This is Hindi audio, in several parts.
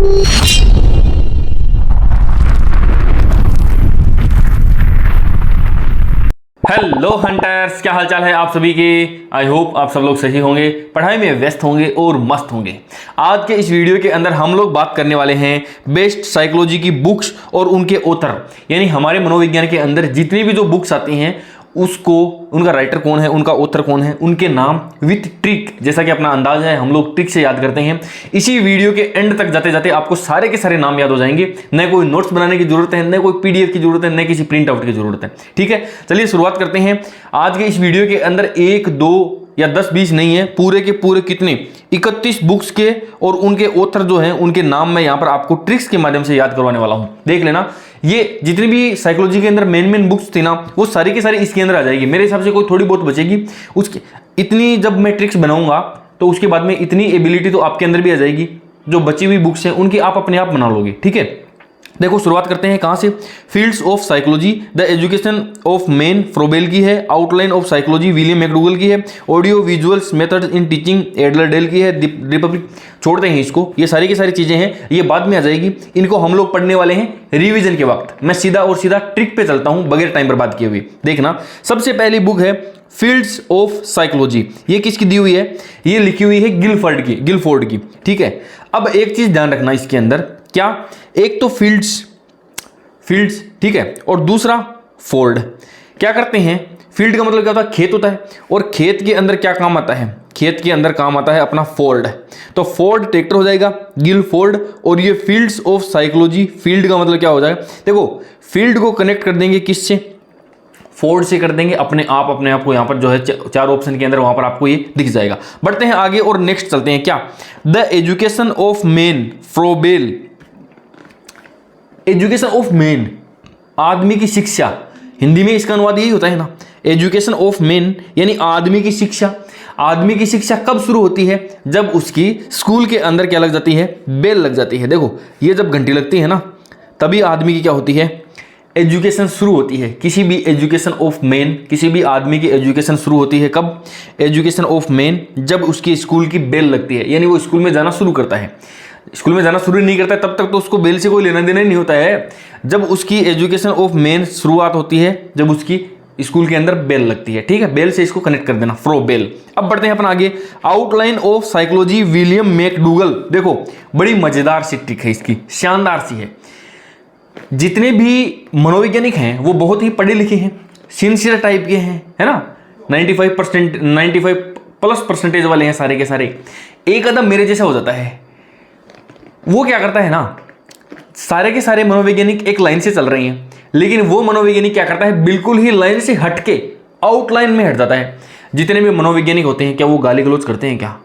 हेलो हंटर्स, क्या हालचाल है आप सभी के। आई होप आप सब लोग सही होंगे, पढ़ाई में व्यस्त होंगे और मस्त होंगे। आज के इस वीडियो के अंदर हम लोग बात करने वाले हैं बेस्ट साइकोलॉजी की बुक्स और उनके ऑथर, यानी हमारे मनोविज्ञान के अंदर जितनी भी जो बुक्स आती हैं उसको, उनका राइटर कौन है, उनका ऑथर कौन है, उनके नाम विथ ट्रिक, जैसा कि अपना अंदाज है हम लोग ट्रिक से याद करते हैं। इसी वीडियो के एंड तक जाते जाते आपको सारे के सारे नाम याद हो जाएंगे, न कोई नोट्स बनाने की जरूरत है, न कोई पीडीएफ की जरूरत है, न किसी प्रिंट आउट की जरूरत है। ठीक है, चलिए शुरुआत करते हैं। आज के इस वीडियो के अंदर 1, 2 या 10, 20 नहीं है, पूरे के पूरे कितने 31 बुक्स के और उनके ऑथर जो हैं उनके नाम मैं यहां पर आपको ट्रिक्स के माध्यम से याद करवाने वाला हूं। देख लेना, ये जितनी भी साइकोलॉजी के अंदर मेन बुक्स थी ना, वो सारी की सारी इसके अंदर आ जाएगी। मेरे हिसाब से कोई थोड़ी बहुत बचेगी, उसकी इतनी जब मैं ट्रिक्स बनाऊंगा तो उसके बाद में इतनी एबिलिटी तो आपके अंदर भी आ जाएगी, जो बची हुई बुक्स हैं उनकी आप अपने आप बना लोगे। ठीक है, देखो शुरुआत करते हैं कहां से। Fields of psychology, the education of man Froebel की है। Outline of psychology William McDougall की है। Audio visuals methods in teaching Edgar Dale की है। रिपब्लिक, छोड़ते हैं इसको, ये सारी की सारी चीजें हैं, ये बाद में आ जाएगी। इनको हम लोग पढ़ने वाले हैं रिवीजन के वक्त। मैं सीधा और सीधा ट्रिक पे चलता हूं बगैर टाइम बर्बाद किए हुए। देखना, सबसे पहली बुक है फील्ड्स ऑफ साइकोलॉजी। ये किसकी दी हुई है? ये लिखी हुई है गिलफोर्ड की। ठीक है, अब एक चीज ध्यान रखना इसके अंदर, क्या? एक तो फील्ड्स, ठीक है, और दूसरा फोर्ड। क्या करते हैं? फील्ड का मतलब क्या होता है? खेत होता है, और खेत के अंदर क्या काम आता है? खेत के अंदर काम आता है अपना फोर्ड। तो फोर्ड ट्रैक्टर हो जाएगा, गिलफोर्ड, और ये फील्ड्स ऑफ साइकोलॉजी, फील्ड का मतलब क्या हो जाएगा? देखो, फील्ड को कनेक्ट कर देंगे किससे? फोर्ड से कर देंगे। अपने आप को यहां पर जो है 4 ऑप्शन के अंदर वहां पर आपको ये दिख जाएगा। बढ़ते हैं आगे और नेक्स्ट चलते हैं। क्या? The education of man Froebel. Education of man, आदमी की शिक्षा, हिंदी में इसका अनुवाद यही होता है ना, एजुकेशन ऑफ मैन, यानी आदमी की शिक्षा। आदमी की शिक्षा कब शुरू होती है? जब उसकी स्कूल के अंदर क्या लग जाती है? बेल लग जाती है। देखो, ये जब घंटी लगती है ना, तभी आदमी की क्या होती है? एजुकेशन शुरू होती है। किसी भी एजुकेशन ऑफ मैन, किसी भी आदमी की एजुकेशन शुरू होती है कब? एजुकेशन ऑफ मैन, जब उसकी स्कूल की बेल लगती है, यानी वो स्कूल में जाना शुरू करता है। स्कूल में जाना शुरू नहीं करता है तब तक तो उसको बेल से कोई लेना देना नहीं होता है। जब उसकी एजुकेशन ऑफ मैन शुरुआत होती है, जब उसकी स्कूल के अंदर बेल लगती है। ठीक है, बेल से इसको कनेक्ट कर देना, फ्रो बेल। अब बढ़ते हैं अपन आगे। Outline of psychology William McDougall. देखो, बड़ी मजेदार सी ट्रिक है इसकी, शानदार सी है। जितने भी मनोवैज्ञानिक हैं वो बहुत ही पढ़े लिखे हैं, सिंसियर टाइप के हैं, है ना, 95% वाले हैं सारे के सारे। एक कदम मेरे जैसा हो जाता है। वो क्या करता है ना, सारे के सारे मनोवैज्ञानिक एक लाइन से चल रहे हैं, लेकिन वो मनोवैज्ञानिक क्या करता है, बिल्कुल ही लाइन से हटके आउटलाइन में हट जाता है। जितने भी मनोवैज्ञानिक होते हैं, क्या वो गाली गलौज करते हैं? क्या?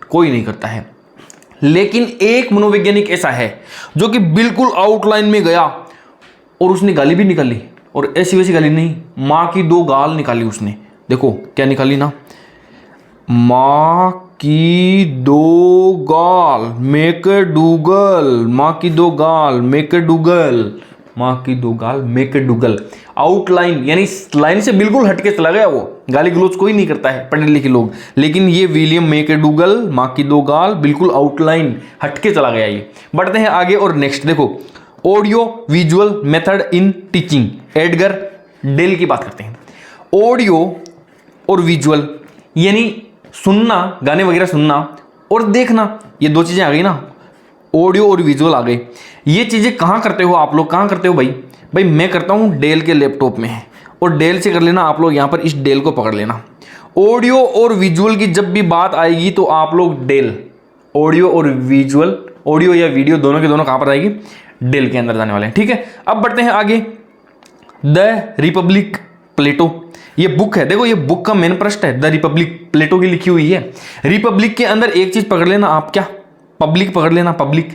कोई नहीं करता है। लेकिन एक मनोवैज्ञानिक ऐसा है जो कि बिल्कुल आउटलाइन में गया और उसने गाली भी निकाली, और ऐसी वैसी गाली नहीं, माँ की 2 गाल निकाली उसने। देखो क्या निकाली ना, माँ की 2 गाल, मैकडूगल, माँ की 2 गाल, मैकडूगल, माँ की 2 गाल, मैकडूगल। आउटलाइन, यानी लाइन से बिल्कुल हटके चला गया वो। गाली गलौज कोई नहीं करता है पढ़े लिखे लोग, लेकिन ये विलियम मैकडूगल, माँ की 2 गाल, बिल्कुल आउटलाइन हटके चला गया ये। बढ़ते हैं आगे और नेक्स्ट देखो, audio visual method in teaching, Edgar Dale की बात करते हैं। ऑडियो और विजुअल, यानी सुनना, गाने वगैरह सुनना और देखना, ये 2 चीजें आ गई ना, ऑडियो और विजुअल आ गए। ये चीजें कहाँ करते हो आप लोग? कहाँ करते हो भाई मैं करता हूँ डेल के लैपटॉप में है, और डेल से कर लेना आप लोग, यहाँ पर इस डेल को पकड़ लेना। ऑडियो और विजुअल की जब भी बात आएगी तो आप लोग डेल, ऑडियो और विजुअल, ऑडियो या वीडियो दोनों के दोनों कहाँ पर आएगी? डेल के अंदर जाने वाले हैं। ठीक है, अब बढ़ते हैं आगे। द रिपब्लिक, प्लेटो, ये बुक है। देखो, ये बुक का मेन पृष्ठ है, द रिपब्लिक, प्लेटो की लिखी हुई है। रिपब्लिक के अंदर एक चीज पकड़ लेना आप, क्या? पब्लिक पकड़ लेना, पब्लिक।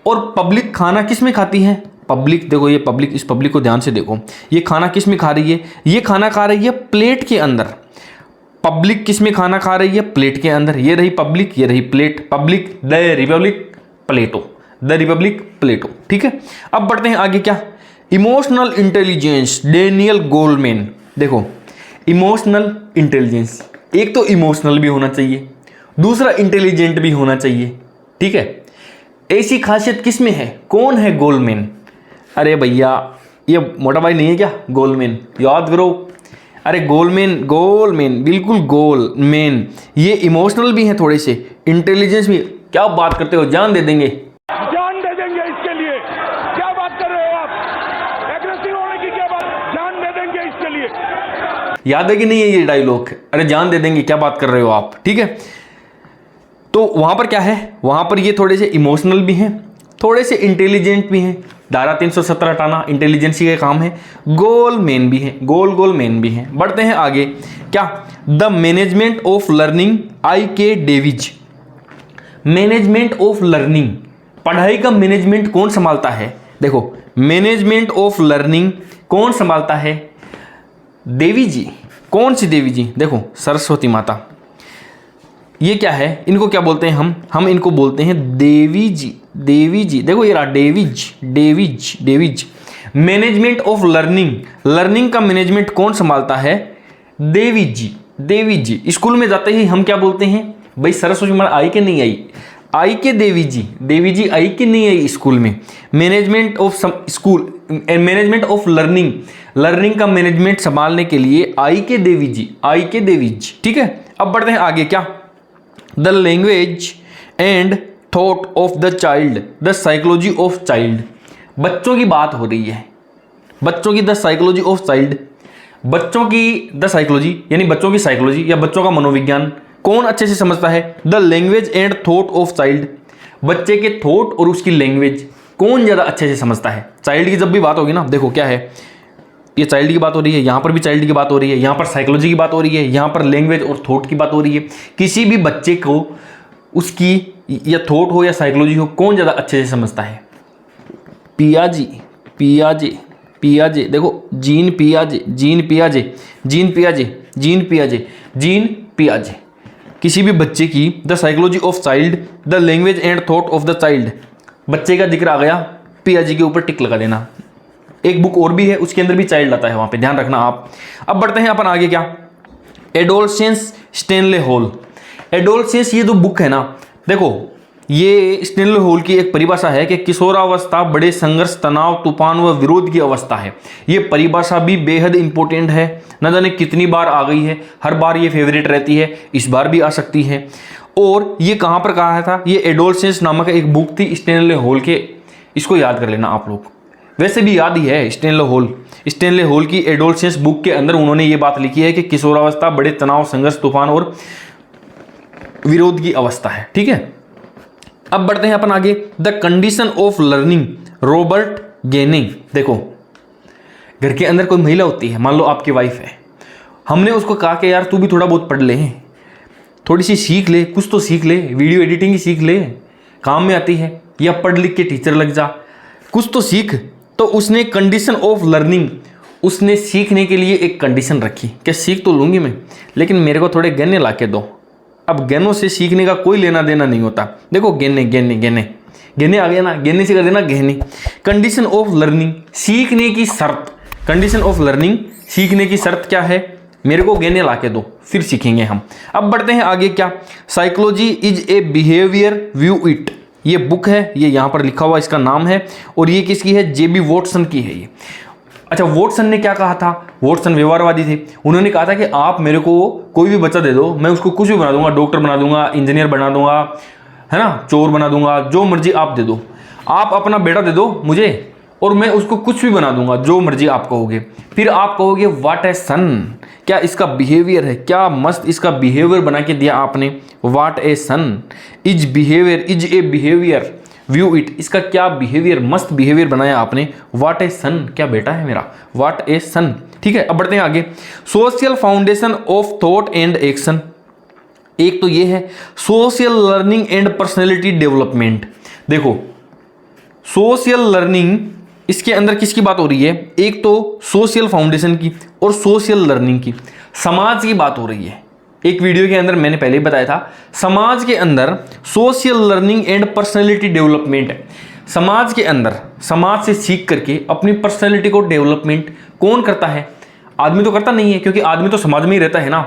और पब्लिक खाना किस में खाती है? पब्लिक, देखो ये पब्लिक, इस पब्लिक को ध्यान से देखो, ये खाना किस में खा रही है? ये खाना खा रही है प्लेट के अंदर। पब्लिक किस में खाना खा रही है? प्लेट के अंदर। ये रही पब्लिक, ये रही plate. Public, the republic, Plato, the republic, Plato. ठीक है, अब बढ़ते हैं आगे। क्या? Emotional intelligence, Daniel Goleman. देखो, इमोशनल इंटेलिजेंस, एक तो इमोशनल भी होना चाहिए, दूसरा इंटेलिजेंट भी होना चाहिए। ठीक है, ऐसी खासियत किस में है? कौन है गोल्डमैन? अरे भैया ये मोटा भाई नहीं है क्या गोल्डमैन? याद करो। अरे गोल्डमैन बिल्कुल गोल्डमैन। ये इमोशनल भी हैं थोड़े से, इंटेलिजेंस भी। क्या बात करते हो, जान दे देंगे इसके लिए। क्या बात कर रहे हो आप? एग्रेसिव होने की क्या बात? जान दे देंगे इसके लिए। याद है कि नहीं है ये डायलॉग? अरे जान दे देंगे, क्या बात कर रहे हो आप? ठीक है, तो वहां पर क्या है, वहां पर ये थोड़े से इमोशनल भी हैं, थोड़े से इंटेलिजेंट भी हैं। धारा 317 हटाना इंटेलिजेंसी का काम है। गोलमैन भी हैं, गोलमैन भी हैं। बढ़ते हैं आगे। क्या? The management of learning I.K. Davey. Management of learning, पढ़ाई का मैनेजमेंट कौन संभालता है? देखो, मैनेजमेंट ऑफ लर्निंग कौन संभालता है? देवी जी। कौन सी देवी जी? देखो, सरस्वती माता। ये क्या है, इनको क्या बोलते हैं हम इनको बोलते हैं देवी जी। देवी जी, देखो ये रहा डेविज। मैनेजमेंट ऑफ लर्निंग का मैनेजमेंट कौन संभालता है? देवी जी। स्कूल में जाते ही हम क्या बोलते हैं भाई? सरस्वती माता आई के नहीं आई? आई के देवी जी आई के नहीं आई स्कूल में? Management of management of learning का मैनेजमेंट संभालने के लिए आई के देवी जी। ठीक है, अब बढ़ते हैं आगे। क्या? The language and thought of the child, the psychology of child. बच्चों की बात हो रही है, बच्चों की द साइकोलॉजी ऑफ चाइल्ड। बच्चों की द साइकोलॉजी यानी बच्चों की साइकोलॉजी या बच्चों का मनोविज्ञान कौन अच्छे से समझता है? The language and thought of child. बच्चे के थॉट और उसकी लैंग्वेज कौन ज़्यादा अच्छे से समझता है? चाइल्ड की जब भी बात होगी ना, देखो क्या है, ये चाइल्ड की बात हो रही है, यहाँ पर भी चाइल्ड की बात हो रही है, यहाँ पर साइकोलॉजी की बात हो रही है, यहाँ पर लैंग्वेज और थॉट की बात हो रही है। किसी भी बच्चे को उसकी या थॉट हो या साइकोलॉजी हो, कौन ज़्यादा अच्छे से समझता है? पियाजे। देखो, जीन पियाजे। किसी भी बच्चे की the psychology of child, the language and thought of the child. बच्चे का जिक्र आ गया, पियाजे के ऊपर टिक लगा देना। एक बुक और भी है, उसके अंदर भी चाइल्ड आता है, वहां पे ध्यान रखना आप। अब बढ़ते हैं अपन आगे। क्या? Adolescence Stanley hall. एडोलसेंस ये जो बुक है ना, देखो ये स्टैनले हॉल की एक परिभाषा है कि किशोरावस्था बड़े संघर्ष, तनाव, तूफान व विरोध की अवस्था है। ये परिभाषा भी बेहद इंपॉर्टेंट है, न जाने कितनी बार आ गई है, हर बार ये फेवरेट रहती है, इस बार भी आ सकती है। और ये कहाँ पर कहा था? ये एडोलसेंस नामक एक बुक थी स्टैनले हॉल के, इसको याद कर लेना आप लोग। वैसे भी याद ही है, स्टैनले हॉल की एडोलसेंस बुक के अंदर उन्होंने ये बात लिखी है कि किशोरावस्था बड़े तनाव, संघर्ष, तूफान और विरोध की अवस्था है। ठीक है, अब बढ़ते हैं अपन आगे। The condition of learning, Robert gaining. देखो, घर के अंदर कोई महिला होती है, मान लो आपकी वाइफ है, हमने उसको कहा कि यार तू भी थोड़ा बहुत पढ़ ले, थोड़ी सी सीख ले, कुछ तो सीख ले, वीडियो एडिटिंग ही सीख ले, काम में आती है, या पढ़ लिख के टीचर लग जा, कुछ तो सीख। तो उसने कंडीशन ऑफ लर्निंग, उसने सीखने के लिए एक कंडीशन रखी कि सीख तो लूंगी मैं, लेकिन मेरे को थोड़े गहने ला के दो। अब गहनों से सीखने का कोई लेना देना नहीं होता। देखो, गहने आ गया ना, गहने से कर देना गहने। कंडीशन ऑफ लर्निंग, सीखने की शर्त। कंडीशन ऑफ लर्निंग, सीखने की शर्त क्या है? मेरे को गहने ला के दो, फिर सीखेंगे हम। अब बढ़ते हैं आगे। क्या? Psychology is a behaviour view it. ये बुक है, ये यहाँ पर लिखा हुआ इसका नाम है, और ये किसकी है? JB वॉटसन की है ये। अच्छा, वॉटसन ने क्या कहा था? वॉटसन व्यवहारवादी थे। उन्होंने कहा था कि आप मेरे को कोई भी बच्चा दे दो, मैं उसको कुछ भी बना दूंगा, डॉक्टर बना दूंगा, इंजीनियर बना दूंगा, है ना, चोर बना दूंगा, जो मर्जी आप दे दो। आप अपना बेटा दे दो मुझे और मैं उसको कुछ भी बना दूंगा, जो मर्जी आप कहोगे। फिर आप कहोगे व्हाट ए सन, क्या इसका बिहेवियर है, क्या मस्त इसका बिहेवियर बना के दिया आपने। What a son is a behaviour view it, इसका क्या बिहेवियर, मस्त बिहेवियर बनाया आपने। व्हाट ए सन, क्या बेटा है मेरा, व्हाट ए सन। ठीक है, अब बढ़ते हैं आगे। Social foundation of thought and action. एक तो ये है social learning and personality development. देखो, सोशल लर्निंग, इसके अंदर किसकी बात हो रही है? एक तो सोशल फाउंडेशन की और सोशल लर्निंग की, समाज की बात हो रही है। एक वीडियो के अंदर मैंने पहले ही बताया था, समाज के अंदर social learning and personality development है। समाज के अंदर, समाज से सीख करके अपनी पर्सनैलिटी को डेवलपमेंट कौन करता है? आदमी तो करता नहीं है, क्योंकि आदमी तो समाज में ही रहता है ना।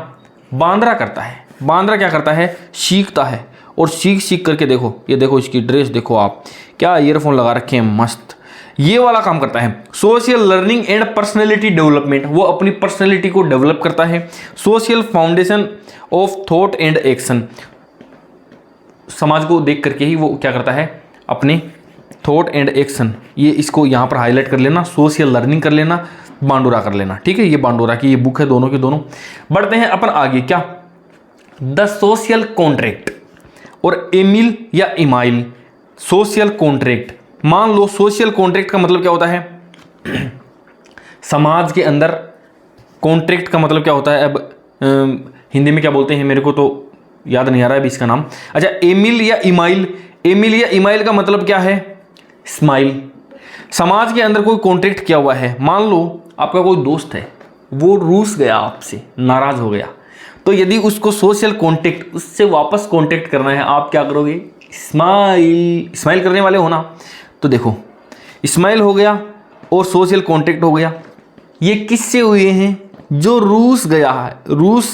बांदरा करता है। बांदरा क्या करता है? सीखता है और सीख सीख करके देखो, ये देखो इसकी ड्रेस देखो आप, क्या ईयरफोन लगा रखे हैं मस्त, ये वाला काम करता है। Social learning and personality development, वो अपनी पर्सनैलिटी को डेवलप करता है। Social foundation of thought and action, समाज को देख करके ही वो क्या करता है, अपने थॉट एंड एक्शन, ये इसको यहाँ पर हाईलाइट कर लेना, सोशल लर्निंग कर लेना, बांडोरा कर लेना, ठीक है। ये बांडोरा की ये बुक है, दोनों के दोनों। बढ़ते हैं अपन आगे, क्या द सोशल कॉन्ट्रैक्ट और एमिल या इमाइल सोशल कॉन्ट्रैक्ट। मान लो सोशल कॉन्ट्रैक्ट का मतलब क्या होता है समाज के अंदर, कॉन्ट्रैक्ट का मतलब क्या होता है, अब हिंदी में क्या बोलते हैं मेरे को तो याद नहीं आ रहा है अभी इसका नाम। अच्छा, एमिल या इमाइल, एमिल या इमाइल का मतलब क्या है, स्माइल। समाज के अंदर कोई कॉन्ट्रैक्ट किया हुआ है, मान लो आपका कोई दोस्त है, वो रूस गया आपसे, नाराज हो गया, तो यदि उसको सोशल कॉन्टैक्ट, उससे वापस कॉन्टैक्ट करना है, आप क्या करोगे, स्माइल। स्माइल करने वाले हो ना, तो देखो स्माइल हो गया और सोशल कॉन्टैक्ट हो गया। ये किससे हुए हैं, जो रूस गया है, रूस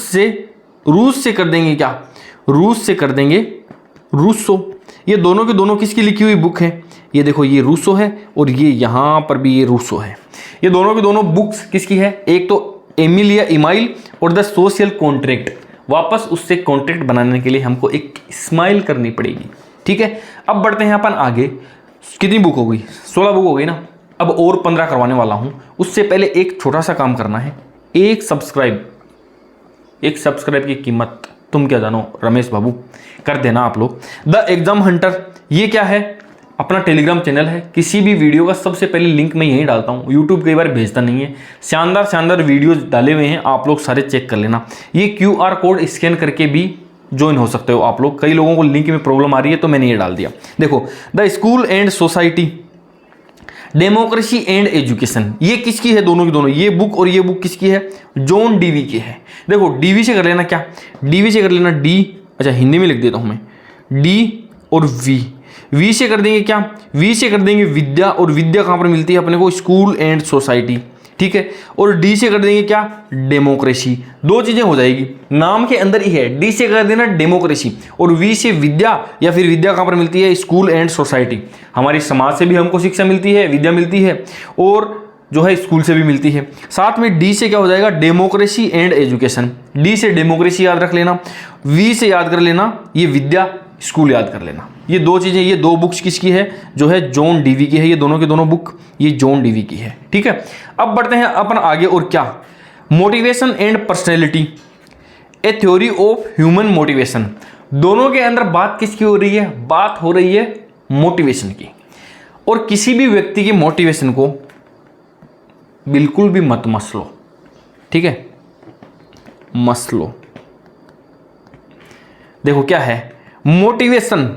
से कर देंगे क्या, रूस से कर देंगे रूसो। ये दोनों के दोनों किसकी लिखी हुई बुक है, ये देखो ये रूसो है और ये यहाँ पर भी ये रूसो है। ये दोनों के दोनों बुक्स किसकी है, एक तो एमिल या इमाइल और द सोशल कॉन्ट्रैक्ट। वापस उससे कॉन्ट्रैक्ट बनाने के लिए हमको एक स्माइल करनी पड़ेगी, ठीक है। अब बढ़ते हैं अपन आगे, कितनी बुक हो गई, 16 बुक हो गई ना। अब और 15 करवाने वाला हूँ, उससे पहले एक छोटा सा काम करना है, एक सब्सक्राइब की कीमत तुम क्या जानो रमेश बाबू, कर देना आप लोग। द एग्जाम हंटर, ये क्या है, अपना टेलीग्राम चैनल है। किसी भी वीडियो का सबसे पहले लिंक मैं यहीं डालता हूँ, यूट्यूब कई बार भेजता नहीं है। शानदार वीडियोज डाले हुए हैं, आप लोग सारे चेक कर लेना। ये QR कोड स्कैन करके भी ज्वाइन हो सकते हो आप लोग। कई लोगों को लिंक में प्रॉब्लम आ रही है तो मैंने ये डाल दिया। देखो, the school and society, democracy and education, ये किसकी है, दोनों की दोनों, ये बुक और ये बुक किसकी है, जॉन डीवी की है। देखो डीवी से कर लेना, क्या डीवी से कर लेना डी, अच्छा हिंदी में लिख देता हूँ मैं, डी और वी से कर देंगे क्या, वी से कर देंगे विद्या, और विद्या कहाँ पर मिलती है अपने को, स्कूल एंड सोसाइटी, ठीक है। और डी से कर देंगे क्या, डेमोक्रेसी। दो चीजें हो जाएगी, नाम के अंदर ही है। डी से कर देना डेमोक्रेसी और वी से विद्या, या फिर विद्या कहाँ पर मिलती है, स्कूल एंड सोसाइटी। हमारी समाज से भी हमको शिक्षा मिलती है, विद्या मिलती है, और जो है स्कूल से भी मिलती है। साथ में डी से क्या हो जाएगा, डेमोक्रेसी एंड एजुकेशन। डी से डेमोक्रेसी याद रख लेना, वी से याद कर लेना ये विद्या, स्कूल याद कर लेना। ये दो चीजें, ये दो बुक्स किसकी है, जो है जॉन डीवी की है। ये दोनों के दोनों बुक ये जॉन डीवी की है, ठीक है। अब बढ़ते हैं अपन आगे, और क्या, motivation and personality, A theory of human motivation. दोनों के अंदर बात किसकी हो रही है, बात हो रही है मोटिवेशन की। और किसी भी व्यक्ति के मोटिवेशन को बिल्कुल भी मत मसलो, ठीक है, मसलो। देखो क्या है मोटिवेशन,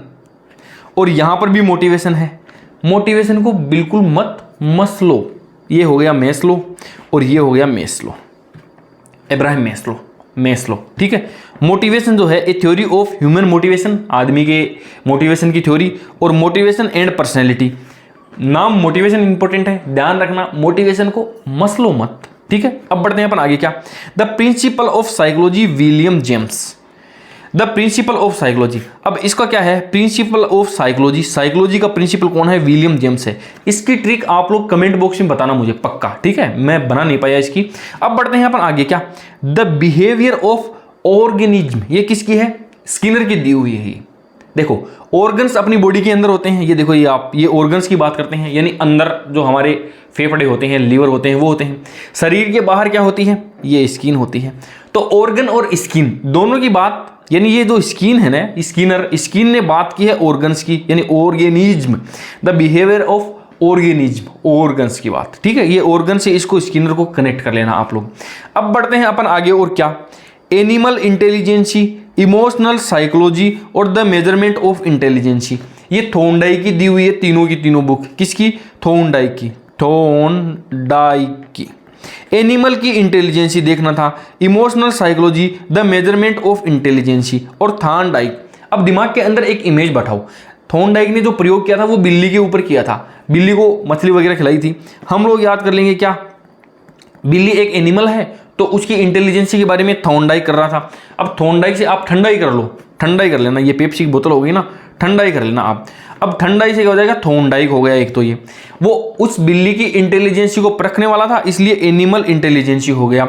और यहां पर भी मोटिवेशन है। मोटिवेशन को बिल्कुल मत मसलो। ये हो गया मेस्लो और ये हो गया मेस्लो, इब्राहिम मेस्लो, ठीक है। मोटिवेशन जो है ए थ्योरी ऑफ ह्यूमन मोटिवेशन, आदमी के मोटिवेशन की थ्योरी, और मोटिवेशन एंड पर्सनैलिटी। नाम मोटिवेशन इंपॉर्टेंट है, ध्यान रखना, मोटिवेशन को मसलो मत, ठीक है। अब बढ़ते हैं अपन आगे, क्या, the principle of psychology, William James. The principle of psychology, अब इसका क्या है, प्रिंसिपल ऑफ साइकोलॉजी, साइकोलॉजी का प्रिंसिपल कौन है, विलियम जेम्स है। इसकी ट्रिक आप लोग कमेंट बॉक्स में बताना मुझे पक्का, ठीक है, मैं बना नहीं पाया इसकी। अब बढ़ते हैं अपन आगे, क्या, द बिहेवियर ऑफ ऑर्गेनिज्म, ये किसकी है, स्किनर की दी हुई है। देखो ऑर्गन्स अपनी बॉडी के अंदर होते हैं, ये देखो, ये आप ये ऑर्गन्स की बात करते हैं, यानी अंदर जो हमारे फेफड़े होते हैं, लीवर होते हैं, वो होते हैं। शरीर के बाहर क्या होती है, ये स्किन होती है। तो ऑर्गन और स्किन दोनों की बात, यानी ये जो स्किन है ना, स्किन ने बात की है ऑर्गन्स की, यानी organism, the behaviour of organism, organs की बात, ठीक है। ये ऑर्गन से इसको स्किनर को कनेक्ट कर लेना आप लोग। अब बढ़ते हैं अपन आगे, और क्या, एनिमल इंटेलिजेंसी, इमोशनल साइकोलॉजी और द मेजरमेंट ऑफ इंटेलिजेंसी। ये थॉर्नडाइक की दी हुई है, तीनों की तीनों बुक किसकी, थॉर्नडाइक की। एनिमल की इंटेलिजेंसी देखना था, emotional psychology, the measurement of intelligence, और थॉर्नडाइक। अब दिमाग के अंदर एक इमेज बैठाओ, थॉर्नडाइक ने जो प्रयोग किया था वो बिल्ली के ऊपर किया था, बिल्ली को मछली वगैरह खिलाई थी। हम लोग याद कर लेंगे, क्या बिल्ली एक एनिमल है, तो उसकी इंटेलिजेंसी के बारे में थॉर्नडाइक कर रहा था। अब थॉर्नडाइक से आप ठंडा ही कर लो, ठंडा ही कर लेना, ये पेप्सी की बोतल हो गई ना, ठंडा ही कर लेना आप। अब ठंडाई से क्या हो जाएगा, थोंडाइक हो गया एक तो ये, वो उस बिल्ली की इंटेलिजेंसी को परखने वाला था इसलिए एनिमल इंटेलिजेंसी हो गया।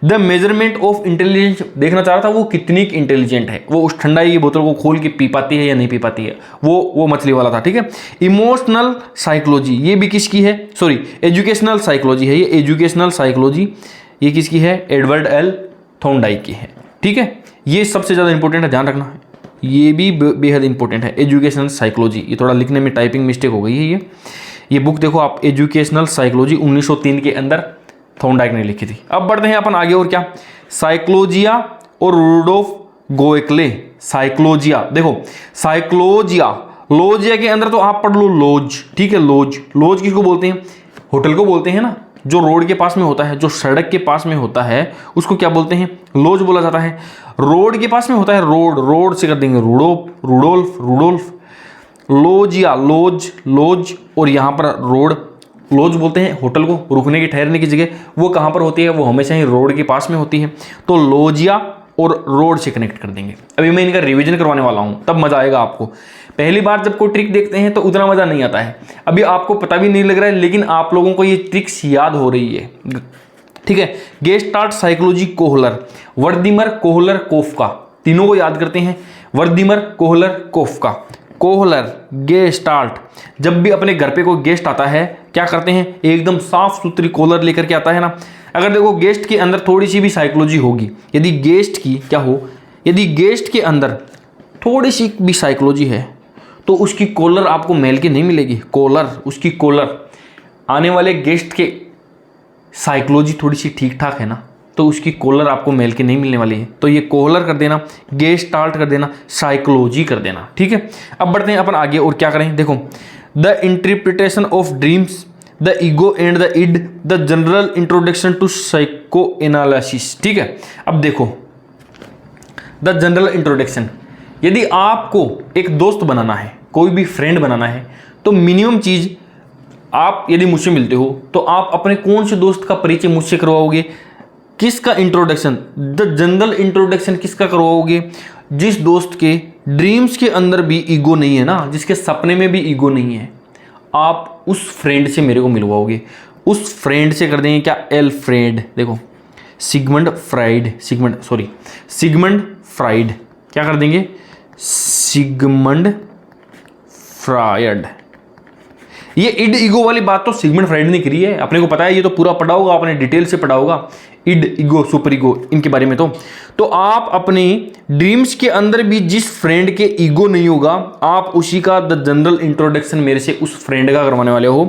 द मेजरमेंट ऑफ इंटेलिजेंस देखना चाह रहा था वो कितनी इंटेलिजेंट है, वो उस ठंडाई की बोतल को खोल के पी पाती है या नहीं पी पाती है, वो मछली वाला था, ठीक है। इमोशनल साइकोलॉजी ये भी किसकी है, सॉरी एजुकेशनल साइकोलॉजी है ये, एजुकेशनल साइकोलॉजी ये किसकी है, एडवर्ड एल थोंडाइक की है, ठीक है। ये सबसे ज़्यादा इंपॉर्टेंट है, ध्यान रखना, ये भी बेहद इंपॉर्टेंट है, एजुकेशनल साइकोलॉजी। ये थोड़ा लिखने में टाइपिंग मिस्टेक हो गई है, ये बुक देखो आप, एजुकेशनल साइकोलॉजी 1903 के अंदर थोंडाइक ने लिखी थी। अब बढ़ते हैं अपन आगे, और क्या, साइकोलॉजिया और रुडोल्फ गोएकले। साइकोलॉजिया देखो, साइकोलॉजिया, लॉजिया के अंदर तो आप पढ़ लो लॉज, ठीक है। लॉज, लॉज किसको बोलते हैं, होटल को बोलते हैं ना, जो रोड के पास में होता है, जो सड़क के पास में होता है उसको क्या बोलते हैं, लॉज बोला जाता है। रोड के पास में होता है रोड, रोड से कर देंगे रुडोल्फ, रुडोल्फ। लॉजिया, लॉज, लॉज, और यहाँ पर रोड, लॉज बोलते हैं होटल को, रुकने की ठहरने की जगह, वो कहाँ पर होती है, वो हमेशा ही रोड के पास में होती है, तो लॉजिया और रोड से कनेक्ट कर देंगे। अभी मैं इनका रिवीजन करवाने वाला हूँ, तब मजा आएगा आपको। पहली बार जब कोई ट्रिक देखते हैं तो उतना मजा नहीं आता है, अभी आपको पता भी नहीं लग रहा है, लेकिन आप लोगों को ये ट्रिक्स याद हो रही है, ठीक है। Gestalt psychology Kohler, Wertheimer, Kohler, Koffka, तीनों को याद करते हैं, Wertheimer, Kohler, Koffka. Kohler, gestalt, जब भी अपने घर पे कोई गेस्ट आता है क्या करते हैं, एकदम साफ सुथरी कॉलर लेकर के आता है ना। अगर देखो गेस्ट के अंदर थोड़ी सी भी साइकोलॉजी होगी, यदि गेस्ट की क्या हो, यदि गेस्ट के अंदर थोड़ी सी भी साइकोलॉजी है तो उसकी कॉलर आपको मेल की नहीं मिलेगी, कॉलर, उसकी कॉलर, आने वाले गेस्ट के साइकोलॉजी थोड़ी सी ठीक ठाक है ना, तो उसकी कॉलर आपको मेल की नहीं मिलने वाली है। तो ये कॉलर कर देना, गेस्टाल्ट कर देना, साइकोलॉजी कर देना, ठीक है। अब बढ़ते हैं अपन आगे, और क्या करें, देखो, the interpretation of dreams, the ego and the id, the general introduction to psychoanalysis, ठीक है। अब देखो, द जनरल इंट्रोडक्शन, यदि आपको एक दोस्त बनाना है, कोई भी फ्रेंड बनाना है, तो मिनिमम चीज, आप यदि मुझसे मिलते हो तो आप अपने कौन से दोस्त का परिचय मुझसे करवाओगे, किसका इंट्रोडक्शन, द जनरल इंट्रोडक्शन किसका करवाओगे, जिस दोस्त के ड्रीम्स के अंदर भी ईगो नहीं है ना, जिसके सपने में भी ईगो नहीं है, आप उस फ्रेंड से मेरे को मिलवाओगे। उस फ्रेंड से कर देंगे क्या, एल फ्रेंड, देखो सिगमंड फ्राइड, सिगमंड फ्राइड, क्या कर देंगे, सिगमंड फ्रायड। ये इड ईगो वाली बात तो सिगमंड फ्राइड ने करी है, अपने को पता है, ये तो पूरा पढ़ा होगा आपने, डिटेल से पढ़ा होगा, इड, ईगो, सुपर ईगो, इनके बारे में। तो आप अपने ड्रीम्स के अंदर भी जिस फ्रेंड के ईगो नहीं होगा, आप उसी का द जनरल इंट्रोडक्शन मेरे से उस फ्रेंड का करवाने वाले हो।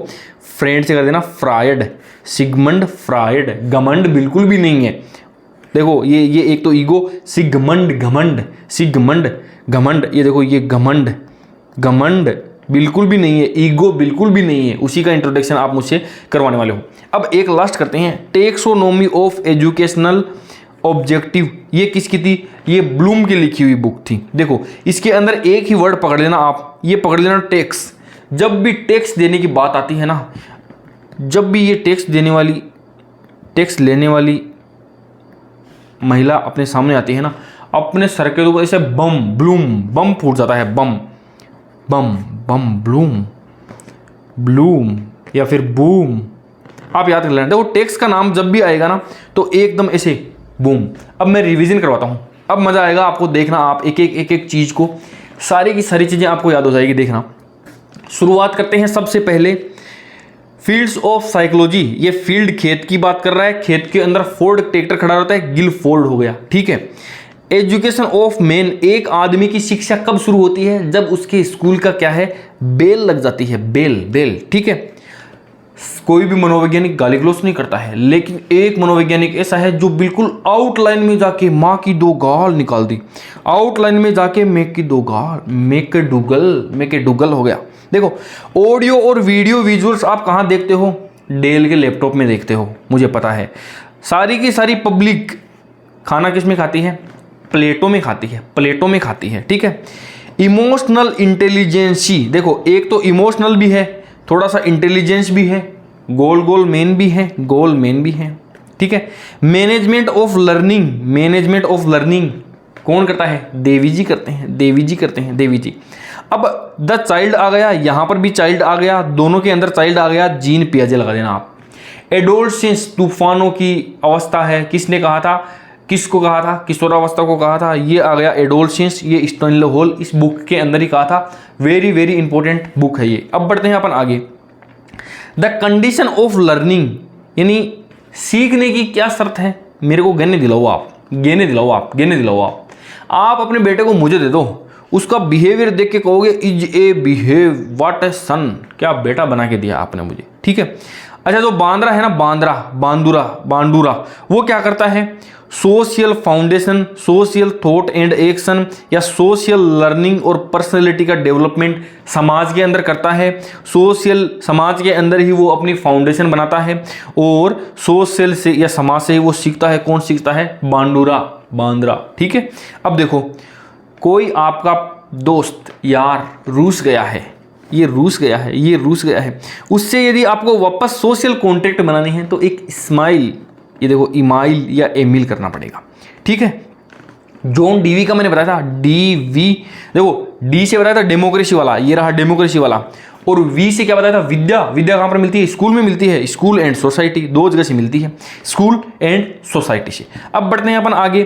फ्रेंड से कर देना फ्रायड, सिगमंड फ्रायड, घमंड बिल्कुल भी नहीं है। देखो ये एक तो ईगो, सिगमंड, घमंड, सिगमंड, घमंड, ये देखो ये घमंड, घमंड बिल्कुल भी नहीं है, ईगो बिल्कुल भी नहीं है, उसी का इंट्रोडक्शन आप मुझसे करवाने वाले हो। अब एक लास्ट करते हैं, टेक्सोनोमी ऑफ एजुकेशनल ऑब्जेक्टिव, ये किसकी थी, ये ब्लूम की लिखी हुई बुक थी। देखो इसके अंदर एक ही वर्ड पकड़ लेना आप, ये पकड़ लेना टैक्स। जब भी टैक्स देने की बात आती है ना, जब भी ये टैक्स देने वाली, टैक्स लेने वाली महिला अपने सामने आती है ना, अपने सर के ऊपर ऐसे बम, ब्लूम, बम फूट जाता है, बम, बम, बम, ब्लूम, ब्लूम या फिर बूम, आप याद कर लेना। देखो टैक्स का नाम जब भी आएगा ना तो एकदम ऐसे बूम। अब मैं रिवीजन करवाता हूँ, अब मजा आएगा आपको, देखना आप एक एक चीज को, सारी की सारी चीजें आपको याद हो जाएगी, देखना। शुरुआत करते हैं सबसे पहले फील्ड्स ऑफ साइकोलॉजी। ये फील्ड खेत की बात कर रहा है, खेत के अंदर फोर्ड ट्रैक्टर खड़ा रहता है, गिल फोर्ड हो गया, ठीक है। एजुकेशन ऑफ मैन, एक आदमी की शिक्षा कब शुरू होती है, जब उसके स्कूल का क्या है, बेल लग जाती है, बेल, बेल, ठीक है। कोई भी मनोवैज्ञानिक गाली गलौज नहीं करता है, लेकिन एक मनोवैज्ञानिक ऐसा है जो बिल्कुल आउटलाइन में जाके माँ की दो गाल निकाल दी, आउटलाइन में जाके मेक की दो गाल, मेक डुगल हो गया। देखो ऑडियो और वीडियो विजुअल्स आप कहाँ देखते हो, डेल के लैपटॉप में देखते हो, मुझे पता है। सारी की सारी पब्लिक खाना किस में खाती है, प्लेटों में खाती है, प्लेटों में खाती है, ठीक है। इमोशनल इंटेलिजेंसी, देखो एक तो इमोशनल भी है, थोड़ा सा इंटेलिजेंस भी है, गोल गोल मेन भी है, गोल मेन भी है, ठीक है। Management of learning, management of learning कौन करता है? देवी जी करते हैं, देवी जी करते हैं, देवी जी। अब द चाइल्ड आ गया, यहां पर भी चाइल्ड आ गया, दोनों के अंदर चाइल्ड आ गया, जीन पियाजे लगा देना आप। एडोलसेंस तूफानों की अवस्था है, किसने कहा था? किसको कहा था? किशोरावस्था को कहा था। ये आ गया एडोलसेंस, ये स्टैनले हॉल इस बुक के अंदर ही कहा था। वेरी वेरी इंपॉर्टेंट बुक है ये। अब बढ़ते हैं अपन आगे। द कंडीशन ऑफ लर्निंग, यानी सीखने की क्या शर्त है? मेरे को गहने दिलाओ आप, गहने दिलाओ आप, गहने दिलाओ आप। आप अपने बेटे को मुझे दे दो, उसका बिहेवियर देख के कहोगे is a behave what a son, क्या बेटा बना के दिया आपने मुझे, ठीक है। अच्छा, जो बांद्रा है ना, बांद्रा, बांदुरा, बांडूरा, वो क्या करता है? Social foundation, social thought and action या सोशल लर्निंग और पर्सनैलिटी का डेवलपमेंट समाज के अंदर करता है। सोशल समाज के अंदर ही वो अपनी फाउंडेशन बनाता है और सोशल से या समाज से ही वो सीखता है। कौन सीखता है? बांडूरा, बांद्रा, ठीक है। अब देखो, कोई आपका दोस्त यार रूस गया है, ये रूस गया है, ये रूस गया है, उससे यदि आपको वापस सोशल कॉन्टेक्ट बनानी है तो एक स्माइल, ये देखो ईमाइल या एमिल करना पड़ेगा, ठीक है। जॉन डीवी का मैंने बताया था, डीवी, देखो डी से बताया था डेमोक्रेसी वाला, ये रहा डेमोक्रेसी वाला, और वी से क्या बताया था? विद्या। विद्या कहाँ पर मिलती है? स्कूल में मिलती है, स्कूल एंड सोसाइटी, दो जगह से मिलती है, स्कूल एंड सोसाइटी से। अब बढ़ते हैं अपन आगे।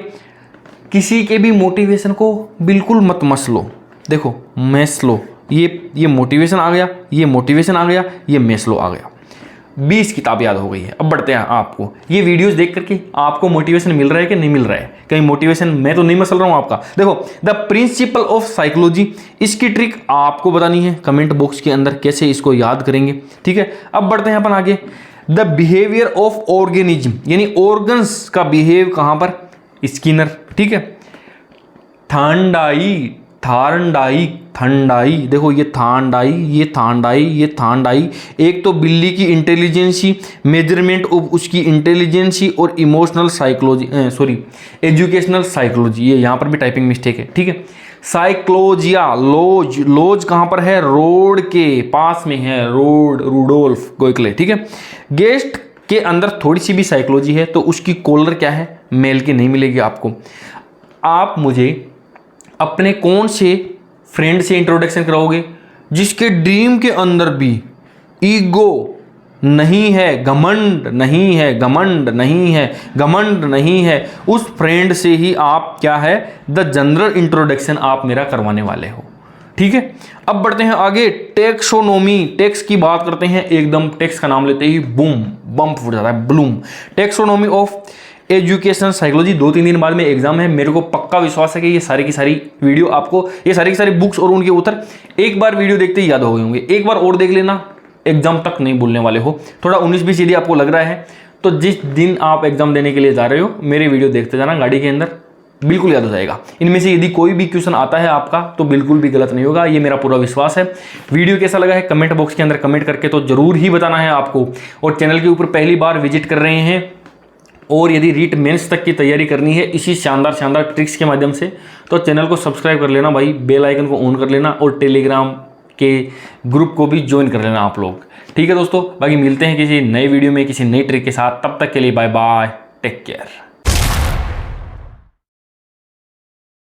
किसी के भी मोटिवेशन को बिल्कुल मत मसलो। देखो मैस्लो, ये मोटिवेशन आ गया, ये मोटिवेशन आ गया, ये मैस्लो आ गया। 20 किताब याद हो गई है। अब बढ़ते हैं आपको, ये वीडियोस देख करके आपको मोटिवेशन मिल रहा है कि नहीं मिल रहा है? कहीं मोटिवेशन मैं तो नहीं मसल रहा हूं आपका। देखो, द प्रिंसिपल ऑफ साइकोलॉजी, इसकी ट्रिक आपको बतानी है कमेंट बॉक्स के अंदर, कैसे इसको याद करेंगे, ठीक है। अब बढ़ते हैं अपन आगे। द बिहेवियर ऑफ ऑर्गेनिज्म, यानी ऑर्गन्स का बिहेव कहां पर? स्किनर, ठीक है। थांडाई, थारंडाई, थंडाई, देखो ये थांडाई, ये थांडाई, ये थांडाई। एक तो बिल्ली की इंटेलिजेंसी, मेजरमेंट ऑफ उसकी इंटेलिजेंसी और emotional psychology, sorry educational psychology, ये यहाँ पर भी टाइपिंग मिस्टेक है, ठीक है। साइक्लोजिया, लोज, लोज कहाँ पर है? रोड के पास में है, रोड, रूडोल्फ गोखले, ठीक है। गेस्ट के अंदर थोड़ी सी भी साइकोलॉजी है तो उसकी कॉलर क्या है? मेल की नहीं मिलेगी आपको। आप मुझे अपने कौन से फ्रेंड से इंट्रोडक्शन कराओगे जिसके ड्रीम के अंदर भी ईगो नहीं है, घमंड नहीं है, घमंड नहीं है, घमंड नहीं है? उस फ्रेंड से ही आप क्या है, द जनरल इंट्रोडक्शन आप मेरा करवाने वाले हो, ठीक है। अब बढ़ते हैं आगे। टेक्सोनोमी, टेक्स की बात करते हैं, एकदम टेक्स का नाम लेते ही बूम बम्प फुट जाता है, Bloom. Taxonomy of education psychology, 2-3 दिन बाद में एग्जाम है। मेरे को पक्का विश्वास है कि ये सारी की सारी वीडियो आपको, ये सारी की सारी बुक्स और उनके उत्तर एक बार वीडियो देखते ही याद हो गए होंगे। एक बार और देख लेना, एग्जाम तक नहीं भूलने वाले हो। थोड़ा 19-20 यदि आपको लग रहा है तो जिस दिन आप एग्जाम देने के लिए जा रहे हो मेरे वीडियो देखते जाना गाड़ी के अंदर, बिल्कुल याद हो जाएगा। इनमें से यदि कोई भी क्वेश्चन आता है आपका तो बिल्कुल भी गलत नहीं होगा, ये मेरा पूरा विश्वास है। वीडियो कैसा लगा है कमेंट बॉक्स के अंदर कमेंट करके तो जरूर ही बताना है आपको। और चैनल के ऊपर पहली बार विजिट कर रहे हैं और यदि रीट मेंस तक की तैयारी करनी है इसी शानदार शानदार ट्रिक्स के माध्यम से, तो चैनल को सब्सक्राइब कर लेना भाई, बेल आइकन को ऑन कर लेना और टेलीग्राम के ग्रुप को भी ज्वाइन कर लेना आप लोग, ठीक है दोस्तों। बाकी मिलते हैं किसी नए वीडियो में किसी नई ट्रिक के साथ, तब तक के लिए बाय बाय, टेक केयर।